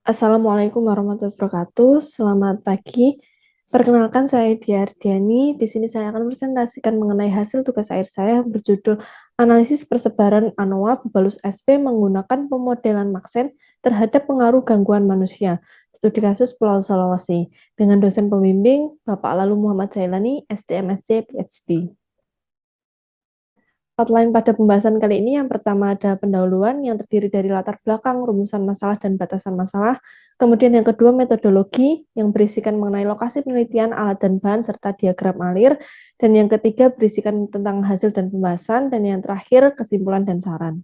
Assalamualaikum warahmatullahi wabarakatuh. Selamat pagi. Perkenalkan saya Dia Ardiani. Di sini saya akan presentasikan mengenai hasil tugas akhir saya berjudul Analisis Persebaran ANOA Bubalus SP menggunakan pemodelan Maxent terhadap pengaruh gangguan manusia. Studi kasus Pulau Sulawesi dengan dosen pembimbing Bapak Lalu Muhammad Jailani, STMSC, PhD. Outline pada pembahasan kali ini yang pertama ada pendahuluan yang terdiri dari latar belakang, rumusan masalah, dan batasan masalah. Kemudian yang kedua metodologi yang berisikan mengenai lokasi penelitian, alat dan bahan, serta diagram alir. Dan yang ketiga berisikan tentang hasil dan pembahasan. Dan yang terakhir kesimpulan dan saran.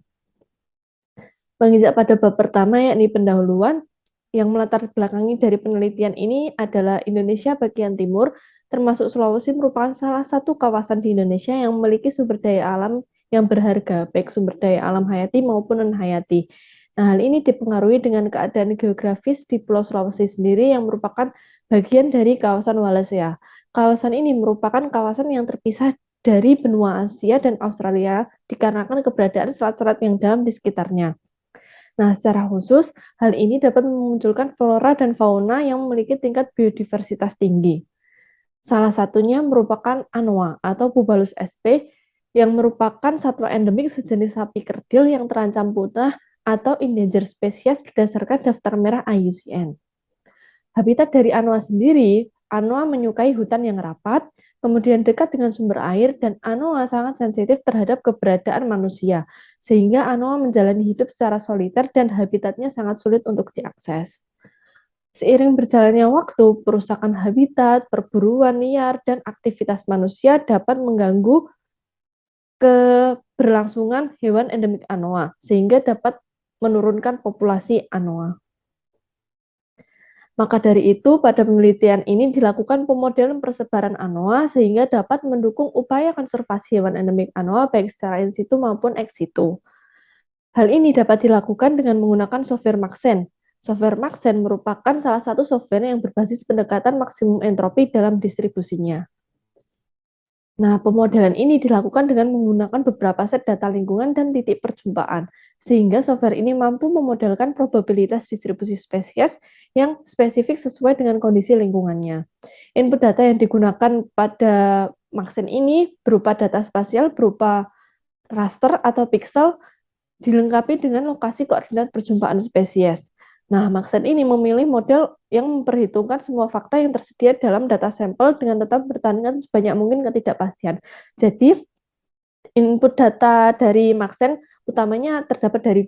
Menginjak pada bab pertama yakni pendahuluan, yang melatar belakangi dari penelitian ini adalah Indonesia bagian timur, termasuk Sulawesi merupakan salah satu kawasan di Indonesia yang memiliki sumber daya alam yang berharga, baik sumber daya alam hayati maupun non-hayati. Nah, hal ini dipengaruhi dengan keadaan geografis di Pulau Sulawesi sendiri yang merupakan bagian dari kawasan Wallacea. Kawasan ini merupakan kawasan yang terpisah dari benua Asia dan Australia dikarenakan keberadaan selat-selat yang dalam di sekitarnya. Nah, secara khusus, hal ini dapat memunculkan flora dan fauna yang memiliki tingkat biodiversitas tinggi. Salah satunya merupakan anoa atau Bubalus sp yang merupakan satwa endemik sejenis sapi kerdil yang terancam punah atau endangered species berdasarkan daftar merah IUCN. Habitat dari anoa sendiri, anoa menyukai hutan yang rapat, kemudian dekat dengan sumber air, dan anoa sangat sensitif terhadap keberadaan manusia, sehingga anoa menjalani hidup secara soliter dan habitatnya sangat sulit untuk diakses. Seiring berjalannya waktu, perusakan habitat, perburuan liar, dan aktivitas manusia dapat mengganggu keberlangsungan hewan endemik anoa, sehingga dapat menurunkan populasi anoa. Maka dari itu, pada penelitian ini dilakukan pemodelan persebaran anoa sehingga dapat mendukung upaya konservasi hewan endemik anoa baik secara in situ maupun ex situ. Hal ini dapat dilakukan dengan menggunakan software Maxent. Software Maxent merupakan salah satu software yang berbasis pendekatan maksimum entropi dalam distribusinya. Nah, pemodelan ini dilakukan dengan menggunakan beberapa set data lingkungan dan titik perjumpaan, sehingga software ini mampu memodelkan probabilitas distribusi spesies yang spesifik sesuai dengan kondisi lingkungannya. Input data yang digunakan pada Maxent ini berupa data spasial berupa raster atau pixel dilengkapi dengan lokasi koordinat perjumpaan spesies. Nah, Maxent ini memilih model yang memperhitungkan semua fakta yang tersedia dalam data sampel dengan tetap bertandingan sebanyak mungkin ketidakpastian. Jadi, input data dari Maxent utamanya terdapat dari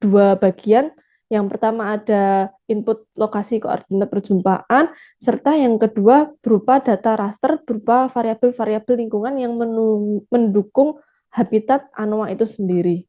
dua bagian. Yang pertama ada input lokasi koordinat perjumpaan, serta yang kedua berupa data raster berupa variabel-variabel lingkungan yang mendukung habitat anoa itu sendiri.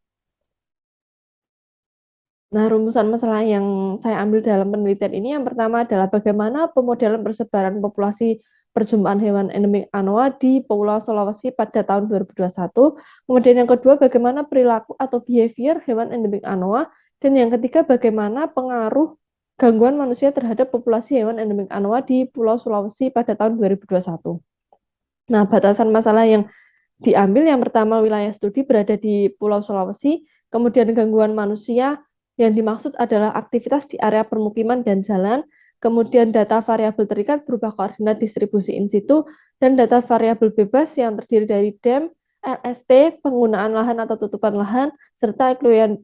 Nah, rumusan masalah yang saya ambil dalam penelitian ini yang pertama adalah bagaimana pemodelan persebaran populasi perjumpaan hewan endemik anoa di Pulau Sulawesi pada tahun 2021. Kemudian yang kedua, bagaimana perilaku atau behavior hewan endemik anoa. Dan yang ketiga, bagaimana pengaruh gangguan manusia terhadap populasi hewan endemik anoa di Pulau Sulawesi pada tahun 2021. Nah, batasan masalah yang diambil yang pertama wilayah studi berada di Pulau Sulawesi, kemudian gangguan manusia yang dimaksud adalah aktivitas di area permukiman dan jalan, kemudian data variabel terikat berupa koordinat distribusi in situ, dan data variabel bebas yang terdiri dari DEM, LST, penggunaan lahan atau tutupan lahan, serta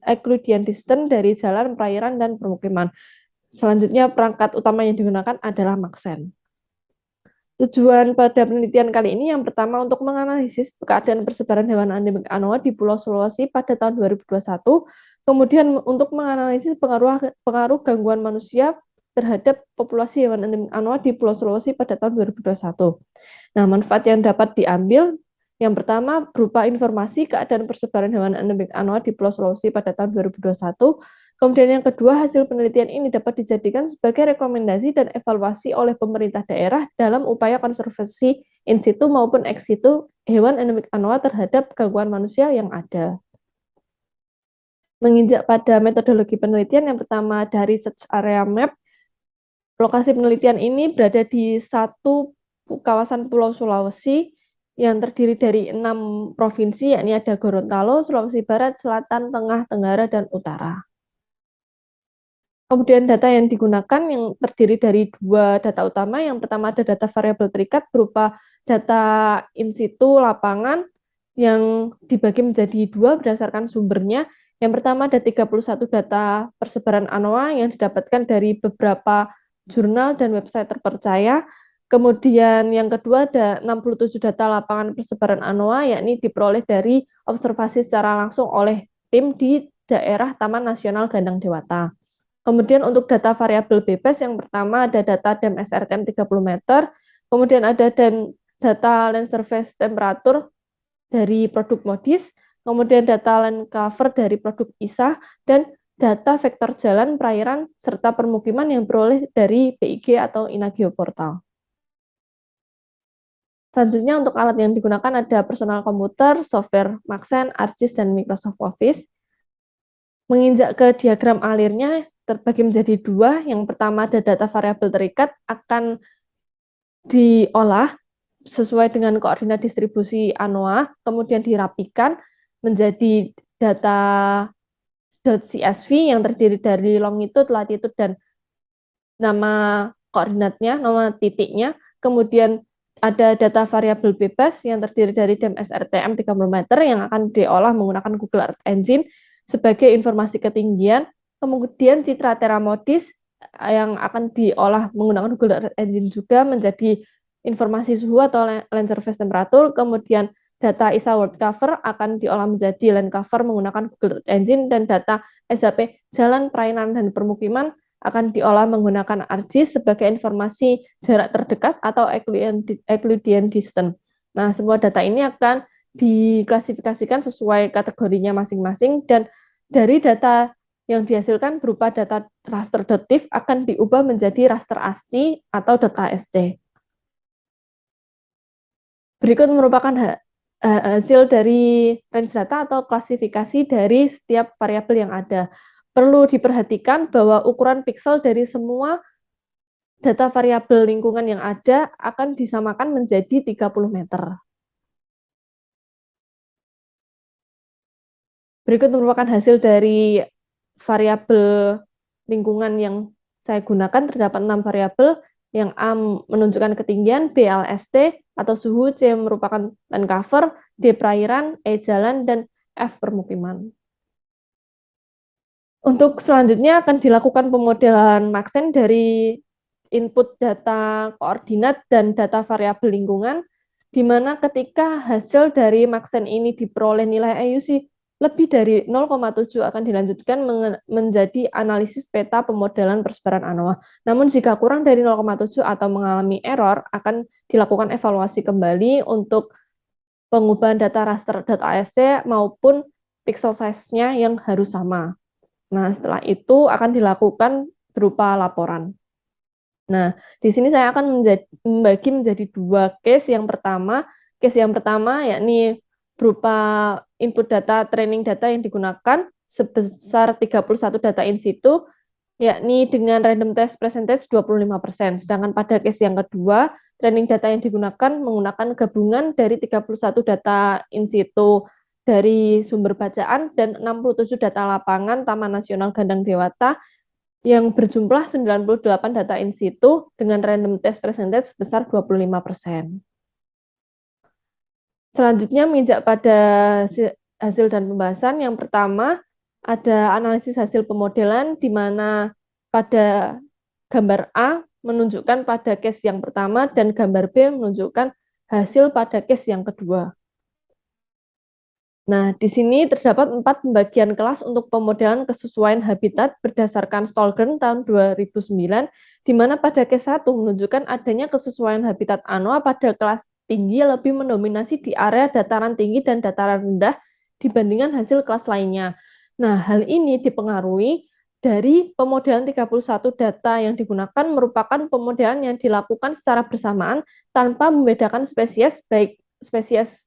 Euclidean distance dari jalan, perairan, dan permukiman. Selanjutnya, perangkat utama yang digunakan adalah Maxent. Tujuan pada penelitian kali ini yang pertama untuk menganalisis keadaan persebaran hewan endemik anoa di Pulau Sulawesi pada tahun 2021, kemudian untuk menganalisis pengaruh gangguan manusia terhadap populasi hewan endemik anoa di Pulau Sulawesi pada tahun 2021. Nah, manfaat yang dapat diambil yang pertama berupa informasi keadaan persebaran hewan endemik anoa di Pulau Sulawesi pada tahun 2021. Kemudian yang kedua, hasil penelitian ini dapat dijadikan sebagai rekomendasi dan evaluasi oleh pemerintah daerah dalam upaya konservasi in situ maupun ex situ hewan endemik anoa terhadap gangguan manusia yang ada. Menginjak pada metodologi penelitian, yang pertama dari search area map, lokasi penelitian ini berada di satu kawasan Pulau Sulawesi yang terdiri dari 6 provinsi, yakni ada Gorontalo, Sulawesi Barat, Selatan, Tengah, Tenggara, dan Utara. Kemudian data yang digunakan yang terdiri dari dua data utama. Yang pertama ada data variabel terikat berupa data in situ lapangan yang dibagi menjadi dua berdasarkan sumbernya. Yang pertama ada 31 data persebaran ANOA yang didapatkan dari beberapa jurnal dan website terpercaya. Kemudian yang kedua ada 67 data lapangan persebaran ANOA, yakni diperoleh dari observasi secara langsung oleh tim di daerah Taman Nasional Gandang Dewata. Kemudian untuk data variabel bebas, yang pertama ada data DEM SRTM 30 meter, kemudian ada data land surface temperatur dari produk Modis, kemudian data land cover dari produk ISA, dan data vektor jalan, perairan, serta permukiman yang diperoleh dari BIG atau INA Geoportal. Selanjutnya untuk alat yang digunakan ada personal komputer, software Maxen, ArcGIS, dan Microsoft Office. Menginjak ke diagram alirnya terbagi menjadi dua. Yang pertama ada data variabel terikat akan diolah sesuai dengan koordinat distribusi ANOA, kemudian dirapikan menjadi data .csv yang terdiri dari longitude, latitude, dan nama koordinatnya, nama titiknya. Kemudian ada data variabel bebas yang terdiri dari DEM SRTM 30 meter yang akan diolah menggunakan Google Earth Engine sebagai informasi ketinggian. Kemudian citra teramodis yang akan diolah menggunakan Google Earth Engine juga menjadi informasi suhu atau land surface temperature. Kemudian data ISA world cover akan diolah menjadi land cover menggunakan Google Earth Engine, dan data SHP jalan, perairan, dan permukiman akan diolah menggunakan ArcGIS sebagai informasi jarak terdekat atau Euclidean distance. Nah, semua data ini akan diklasifikasikan sesuai kategorinya masing-masing, dan dari data yang dihasilkan berupa data raster .diff akan diubah menjadi raster ASCII atau .asc. Berikut merupakan hasil dari range data atau klasifikasi dari setiap variabel yang ada. Perlu diperhatikan bahwa ukuran piksel dari semua data variabel lingkungan yang ada akan disamakan menjadi 30 meter. Berikut merupakan hasil dari variabel lingkungan yang saya gunakan. Terdapat 6 variabel. Yang A menunjukkan ketinggian, B LST atau suhu, C merupakan land cover, D perairan, E jalan, dan F permukiman. Untuk selanjutnya akan dilakukan pemodelan Maxen dari input data koordinat dan data variabel lingkungan, di mana ketika hasil dari Maxen ini diperoleh nilai AUC lebih dari 0,7 akan dilanjutkan menjadi analisis peta pemodelan persebaran ANOA. Namun jika kurang dari 0,7 atau mengalami error, akan dilakukan evaluasi kembali untuk pengubahan data raster.asc maupun pixel size-nya yang harus sama. Nah, setelah itu akan dilakukan berupa laporan. Nah, di sini saya akan membagi menjadi dua case. Case yang pertama yakni berupa input data, training data yang digunakan sebesar 31 data in situ, yakni dengan random test percentage 25%. Sedangkan pada case yang kedua, training data yang digunakan menggunakan gabungan dari 31 data in situ dari sumber bacaan dan 67 data lapangan Taman Nasional Gandang Dewata yang berjumlah 98 data in situ dengan random test percentage sebesar 25%. Selanjutnya menginjak pada hasil dan pembahasan. Yang pertama ada analisis hasil pemodelan, di mana pada gambar A menunjukkan pada case yang pertama dan gambar B menunjukkan hasil pada case yang kedua. Nah, di sini terdapat 4 pembagian kelas untuk pemodelan kesesuaian habitat berdasarkan Stolgren tahun 2009, di mana pada case 1 menunjukkan adanya kesesuaian habitat ANOA pada kelas tinggi lebih mendominasi di area dataran tinggi dan dataran rendah dibandingkan hasil kelas lainnya. Nah, hal ini dipengaruhi dari pemodelan 31 data yang digunakan merupakan pemodelan yang dilakukan secara bersamaan tanpa membedakan spesies, baik spesies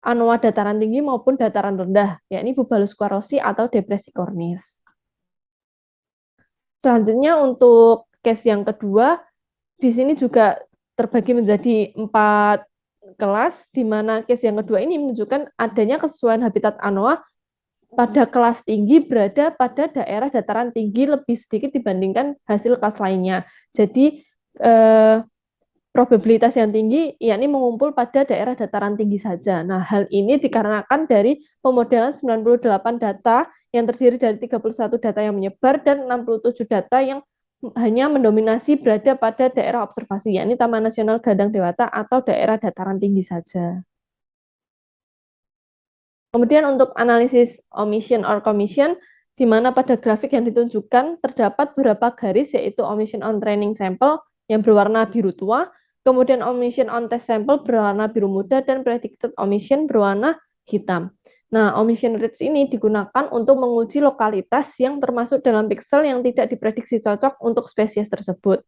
ANOA dataran tinggi maupun dataran rendah, yakni Bubalus quarosi atau depresi kornis. Selanjutnya untuk case yang kedua, di sini juga terbagi menjadi 4 kelas, di mana case yang kedua ini menunjukkan adanya kesesuaian habitat ANOA pada kelas tinggi berada pada daerah dataran tinggi lebih sedikit dibandingkan hasil kelas lainnya. Jadi probabilitas yang tinggi yakni mengumpul pada daerah dataran tinggi saja. Nah, hal ini dikarenakan dari pemodelan 98 data yang terdiri dari 31 data yang menyebar dan 67 data yang hanya mendominasi berada pada daerah observasi, yakni Taman Nasional Gadang Dewata atau daerah dataran tinggi saja. Kemudian untuk analisis omission or commission, di mana pada grafik yang ditunjukkan terdapat beberapa garis, yaitu omission on training sample yang berwarna biru tua, kemudian omission on test sample berwarna biru muda, dan predicted omission berwarna hitam. Nah, omission rates ini digunakan untuk menguji lokalitas yang termasuk dalam pixel yang tidak diprediksi cocok untuk spesies tersebut.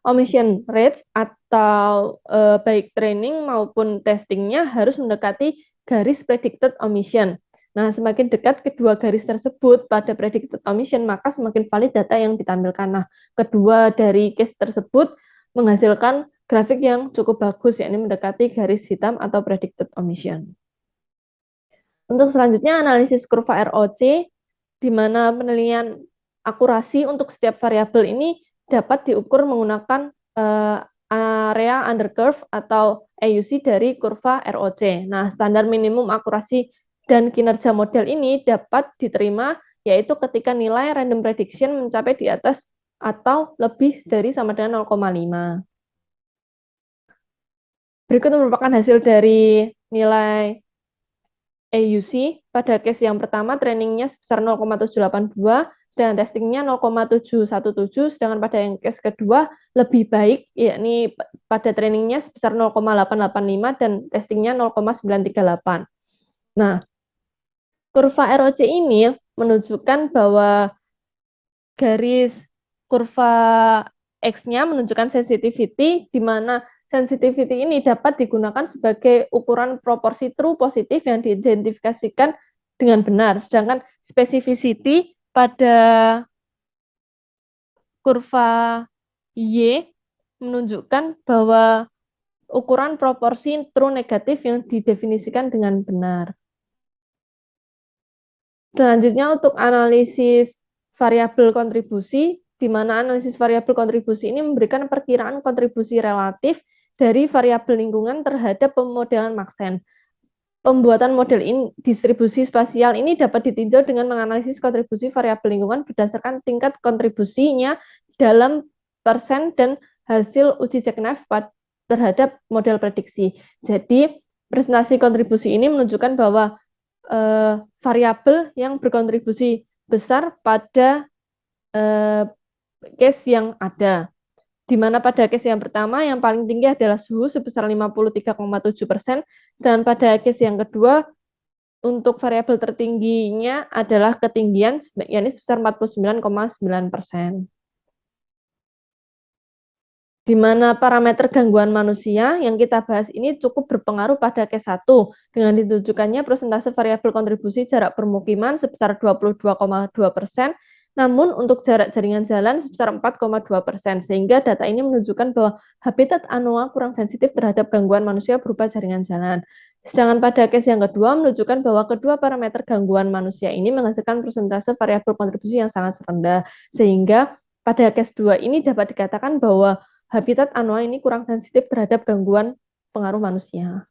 Omission rates atau baik training maupun testingnya harus mendekati garis predicted omission. Nah, semakin dekat kedua garis tersebut pada predicted omission, maka semakin valid data yang ditampilkan. Nah, kedua dari case tersebut menghasilkan grafik yang cukup bagus, yakni mendekati garis hitam atau predicted omission. Untuk selanjutnya, analisis kurva ROC, di mana penilaian akurasi untuk setiap variabel ini dapat diukur menggunakan area under curve atau AUC dari kurva ROC. Nah, standar minimum akurasi dan kinerja model ini dapat diterima yaitu ketika nilai random prediction mencapai di atas atau lebih dari sama dengan 0,5. Berikut merupakan hasil dari nilai AUC. Pada case yang pertama, trainingnya sebesar 0,782, sedangkan testingnya 0,717, sedangkan pada yang case kedua lebih baik, yakni pada trainingnya sebesar 0,885 dan testingnya 0,938. Nah, kurva ROC ini menunjukkan bahwa garis kurva X-nya menunjukkan sensitivity, di mana sensitivity ini dapat digunakan sebagai ukuran proporsi true positif yang diidentifikasikan dengan benar. Sedangkan specificity pada kurva Y menunjukkan bahwa ukuran proporsi true negatif yang didefinisikan dengan benar. Selanjutnya untuk analisis variabel kontribusi, di mana analisis variabel kontribusi ini memberikan perkiraan kontribusi relatif dari variabel lingkungan terhadap pemodelan Maxent. Pembuatan model distribusi spasial ini dapat ditinjau dengan menganalisis kontribusi variabel lingkungan berdasarkan tingkat kontribusinya dalam persen dan hasil uji Jeknev terhadap model prediksi. Jadi, presentasi kontribusi ini menunjukkan bahwa variabel yang berkontribusi besar pada case yang ada. Di mana pada case yang pertama yang paling tinggi adalah suhu sebesar 53,7%, dan pada case yang kedua untuk variabel tertingginya adalah ketinggian, yakni sebesar 49,9%. Di mana parameter gangguan manusia yang kita bahas ini cukup berpengaruh pada case 1 dengan ditunjukkannya persentase variabel kontribusi jarak permukiman sebesar 22,2%, namun untuk jarak jaringan jalan sebesar 4,2%, sehingga data ini menunjukkan bahwa habitat anoa kurang sensitif terhadap gangguan manusia berupa jaringan jalan. Sedangkan pada case yang kedua menunjukkan bahwa kedua parameter gangguan manusia ini menghasilkan persentase variabel kontribusi yang sangat rendah, sehingga pada case 2 ini dapat dikatakan bahwa habitat anoa ini kurang sensitif terhadap gangguan pengaruh manusia.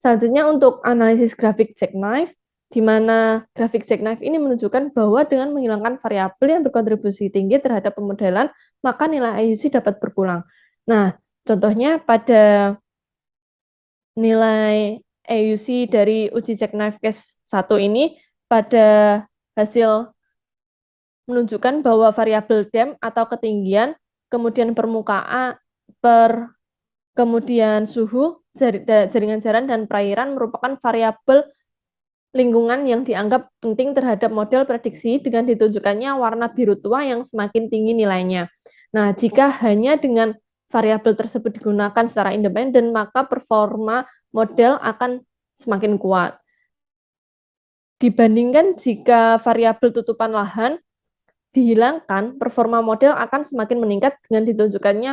Selanjutnya untuk analisis grafik jackknife, di mana grafik jackknife ini menunjukkan bahwa dengan menghilangkan variabel yang berkontribusi tinggi terhadap pemodelan, maka nilai AUC dapat berkurang. Nah, contohnya pada nilai AUC dari uji jackknife case 1 ini, pada hasil menunjukkan bahwa variabel depth atau ketinggian, kemudian permukaan, kemudian suhu, jaringan jalan, dan perairan merupakan variabel lingkungan yang dianggap penting terhadap model prediksi dengan ditunjukkannya warna biru tua yang semakin tinggi nilainya. Nah, jika hanya dengan variabel tersebut digunakan secara independen, maka performa model akan semakin kuat. Dibandingkan jika variabel tutupan lahan dihilangkan, performa model akan semakin meningkat dengan ditunjukkannya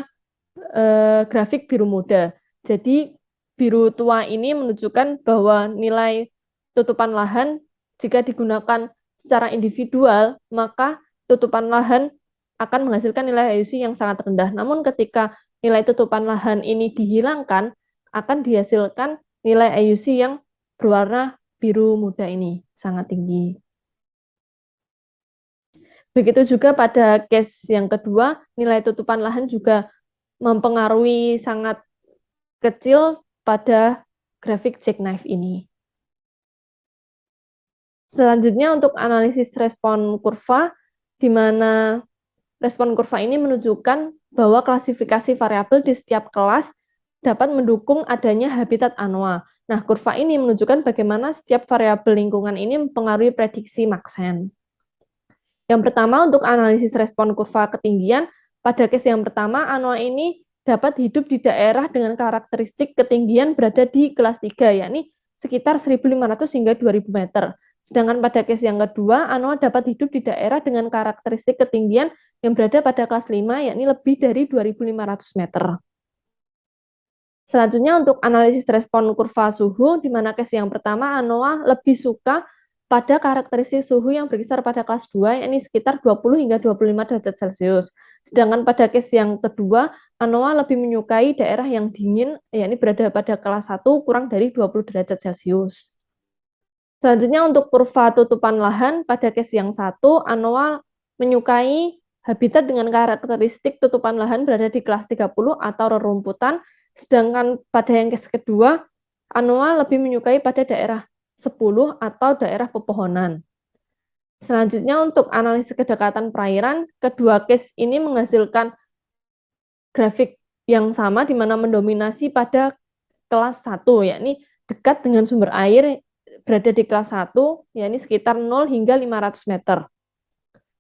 grafik biru muda. Jadi biru tua ini menunjukkan bahwa nilai tutupan lahan Jika digunakan secara individual, maka tutupan lahan akan menghasilkan nilai IUC yang sangat rendah. Namun ketika nilai tutupan lahan ini dihilangkan, akan dihasilkan nilai IUC yang berwarna biru muda ini, sangat tinggi. Begitu juga pada case yang kedua, nilai tutupan lahan juga mempengaruhi sangat kecil pada grafik jackknife ini. Selanjutnya untuk analisis respon kurva, di mana respon kurva ini menunjukkan bahwa klasifikasi variabel di setiap kelas dapat mendukung adanya habitat ANOA. Nah, kurva ini menunjukkan bagaimana setiap variabel lingkungan ini mempengaruhi prediksi Maxent. Yang pertama, untuk analisis respon kurva ketinggian, pada case yang pertama, ANOA ini dapat hidup di daerah dengan karakteristik ketinggian berada di kelas 3, yakni sekitar 1.500 hingga 2.000 meter. Sedangkan pada case yang kedua, ANOA dapat hidup di daerah dengan karakteristik ketinggian yang berada pada kelas 5, yakni lebih dari 2.500 meter. Selanjutnya untuk analisis respon kurva suhu, di mana case yang pertama, ANOA lebih suka pada karakteristik suhu yang berkisar pada kelas 2, yakni sekitar 20 hingga 25 derajat Celcius. Sedangkan pada case yang kedua, ANOA lebih menyukai daerah yang dingin, yakni berada pada kelas 1 kurang dari 20 derajat Celcius. Selanjutnya untuk kurva tutupan lahan, pada case yang satu, ANOA menyukai habitat dengan karakteristik tutupan lahan berada di kelas 30 atau rerumputan, sedangkan pada yang case kedua, ANOA lebih menyukai pada daerah 10 atau daerah pepohonan. Selanjutnya untuk analisis kedekatan perairan, kedua case ini menghasilkan grafik yang sama di mana mendominasi pada kelas 1, yakni dekat dengan sumber air berada di kelas 1, yakni sekitar 0 hingga 500 meter.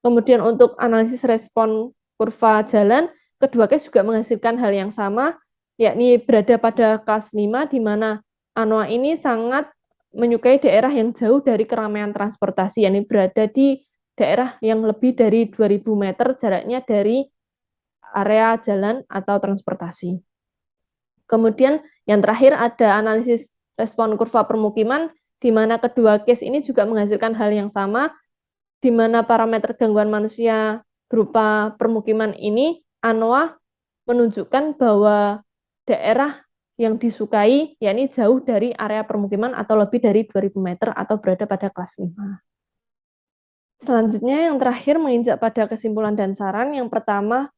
Kemudian untuk analisis respon kurva jalan, kedua case juga menghasilkan hal yang sama, yakni berada pada kelas 5, di mana ANOA ini sangat menyukai daerah yang jauh dari keramaian transportasi, yakni berada di daerah yang lebih dari 2.000 meter jaraknya dari area jalan atau transportasi. Kemudian yang terakhir ada analisis respon kurva permukiman, di mana kedua case ini juga menghasilkan hal yang sama, di mana parameter gangguan manusia berupa permukiman ini, ANOA menunjukkan bahwa daerah yang disukai, yakni jauh dari area permukiman atau lebih dari 2.000 meter atau berada pada kelas 5. Selanjutnya yang terakhir menginjak pada kesimpulan dan saran. Yang pertama,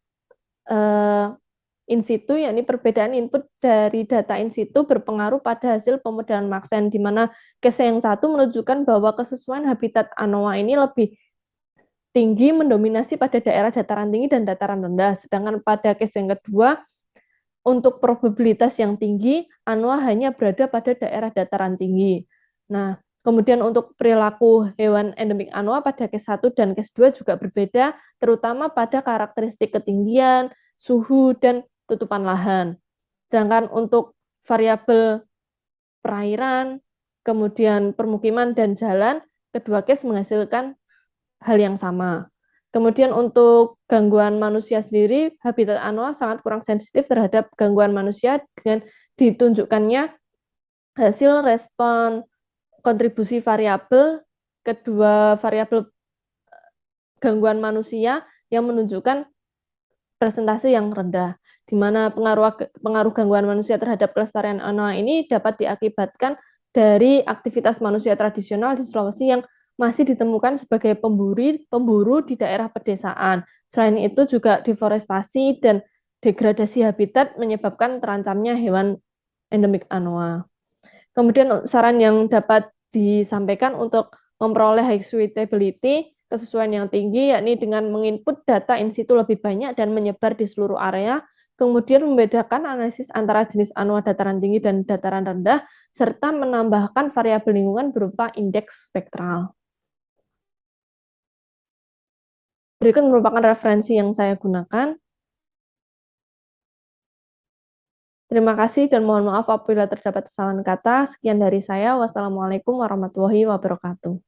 in situ, yakni perbedaan input dari data in situ berpengaruh pada hasil pemodelan Maxent, di mana case yang satu menunjukkan bahwa kesesuaian habitat ANOA ini lebih tinggi mendominasi pada daerah dataran tinggi dan dataran rendah, sedangkan pada case yang kedua, untuk probabilitas yang tinggi, ANOA hanya berada pada daerah dataran tinggi. Nah, kemudian untuk perilaku hewan endemik ANOA pada case 1 dan case 2 juga berbeda, terutama pada karakteristik ketinggian, suhu, dan tutupan lahan. Sedangkan untuk variabel perairan, kemudian permukiman dan jalan, kedua case menghasilkan hal yang sama. Kemudian untuk gangguan manusia sendiri, habitat ANOA sangat kurang sensitif terhadap gangguan manusia dengan ditunjukkannya hasil respon kontribusi variabel kedua variabel gangguan manusia yang menunjukkan presentase yang rendah, di mana pengaruh gangguan manusia terhadap kelestarian ANOA ini dapat diakibatkan dari aktivitas manusia tradisional di Sulawesi yang masih ditemukan sebagai pemburu di daerah pedesaan. Selain itu juga deforestasi dan degradasi habitat menyebabkan terancamnya hewan endemik ANOA. Kemudian saran yang dapat disampaikan untuk memperoleh high suitability, kesesuaian yang tinggi, yakni dengan menginput data in situ lebih banyak dan menyebar di seluruh area, kemudian membedakan analisis antara jenis ANOA dataran tinggi dan dataran rendah, serta menambahkan variabel lingkungan berupa indeks spektral. Berikut merupakan referensi yang saya gunakan. Terima kasih dan mohon maaf apabila terdapat kesalahan kata. Sekian dari saya. Wassalamualaikum warahmatullahi wabarakatuh.